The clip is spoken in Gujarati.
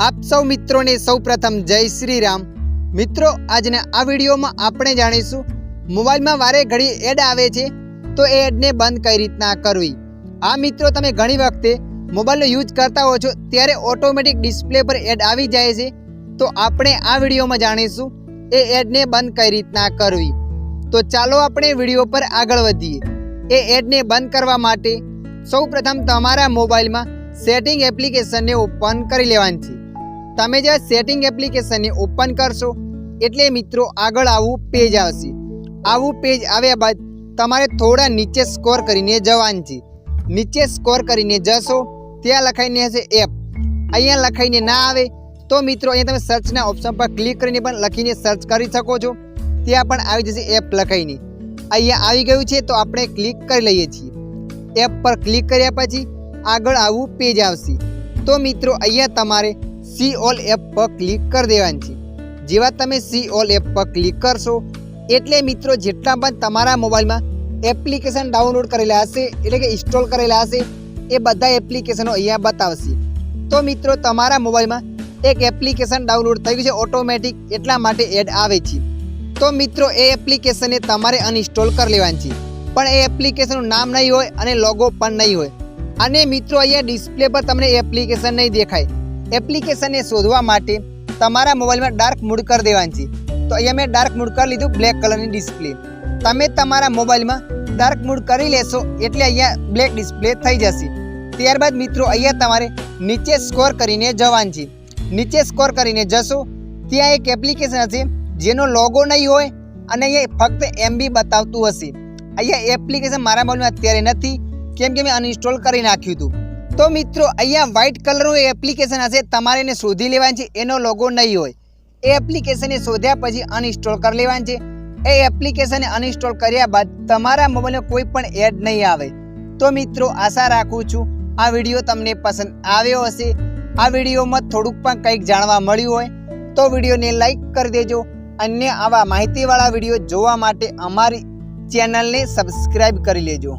आप सौ मित्रों ने सौ प्रथम जय श्री राम। मित्रों આજના આ વિડીયોમાં આપણે જાણીશું મોબાઈલમાં વારે ઘડી એડ આવે છે તો એ એડને બંધ કઈ રીતના કરવી। આ મિત્રો તમે ઘણી વખતે મોબાઈલનો યુઝ કરતા હો છો ત્યારે ઓટોમેટિક ડિસ્પ્લે પર એડ આવી જાય છે તો આપણે આ વિડીયોમાં જાણીશું એ એડને બંધ કઈ રીતના કરવી। તો ચાલો આપણે વિડીયો પર આગળ વધીએ। એ એડને બંધ કરવા માટે સૌપ્રથમ તમારા મોબાઈલમાં સેટિંગ એપ્લિકેશનને ઓપન કરી લેવાની છે। તમે જે સેટિંગ એપ્લિકેશનને ઓપન કરશો એટલે મિત્રો આગળ આવું પેજ આવશે। આવું પેજ આવ્યા બાદ તમારે થોડા નીચે સ્ક્રોલ કરીને જવાનું છે। નીચે સ્ક્રોલ કરીને જશો ત્યાં લખાઈને હશે એપ। અહીંયા લખાઈને ના આવે તો મિત્રો અહીંયા તમે સર્ચના ઓપ્શન પર ક્લિક કરીને પણ લખીને સર્ચ કરી શકો છો। ત્યાં પણ આવી જશે એપ લખાઈને। અહીંયા આવી ગયું છે તો આપણે ક્લિક કરી લઈએ છીએ। એપ પર ક્લિક કર્યા પછી આગળ આવું પેજ આવશે। તો મિત્રો અહીંયા તમારે સી ઓલ એપ પર ક્લિક કરી દેવાની છે। જેવા તમે સી ઓલ એપ પર ક્લિક કરશો એટલે મિત્રો જેટલા પણ તમારા મોબાઈલમાં એપ્લિકેશન ડાઉનલોડ કરેલા હશે એટલે કે ઇન્સ્ટોલ કરેલા હશે એ બધા એપ્લિકેશનો અહીંયા બતાવશે। તો મિત્રો તમારા મોબાઈલમાં એક એપ્લિકેશન ડાઉનલોડ થઈ ગયું છે ઓટોમેટિક એટલા માટે એડ આવે છે। તો મિત્રો એ એપ્લિકેશનને તમારે અનઇન્સ્ટોલ કરી લેવાની છે પણ એ એપ્લિકેશનનું નામ નહીં હોય અને લોગો પણ નહીં હોય। અને મિત્રો અહીંયા ડિસ્પ્લે પર તમને એપ્લિકેશન નહીં દેખાય। એપ્લિકેશનને શોધવા માટે તમારા મોબાઈલમાં ડાર્ક મોડ કરી દેવાની છે। તો અહીંયા મેં ડાર્ક મોડ કરી લીધું બ્લેક કલરની ડિસ્પ્લે। તમે તમારા મોબાઈલમાં ડાર્ક મોડ કરી લેશો એટલે અહીંયા બ્લેક ડિસ્પ્લે થઈ જશે। ત્યારબાદ મિત્રો અહીંયા તમારે નીચે સ્ક્રોલ કરીને જવાનું છે। નીચે સ્ક્રોલ કરીને જશો ત્યાં એક એપ્લિકેશન હશે જેનો લોગો નહીં હોય અને અહીંયા ફક્ત એમબી બતાવતું હશે। અહીંયા એપ્લિકેશન મારા મોબાઈલમાં અત્યારે નથી કેમ કે મેં અનઇન્સ્ટોલ કરી નાખ્યું હતું। તો મિત્રો અહીંયા વ્હાઇટ કલરનું એપ્લિકેશન હશે તમારે એને શોધી લેવાનું છે। એનો લોગો નહીં હોય એ એપ્લિકેશનને શોધ્યા પછી અનઇન્સ્ટોલ કરી લેવાનું છે। એ એપ્લિકેશનને અનઇન્સ્ટોલ કર્યા બાદ તમારા મોબાઈલમાં કોઈ પણ એડ નહીં આવે। તો મિત્રો આશા રાખું છું આ વિડીયો તમને પસંદ આવ્યો હશે। આ વિડીયોમાં થોડુંક પણ કંઈક જાણવા મળ્યું હોય તો વિડીયોને લાઈક કરી દેજો। અન્ય આવા માહિતીવાળા વિડીયો જોવા માટે અમારી ચેનલને સબસ્ક્રાઈબ કરી લેજો।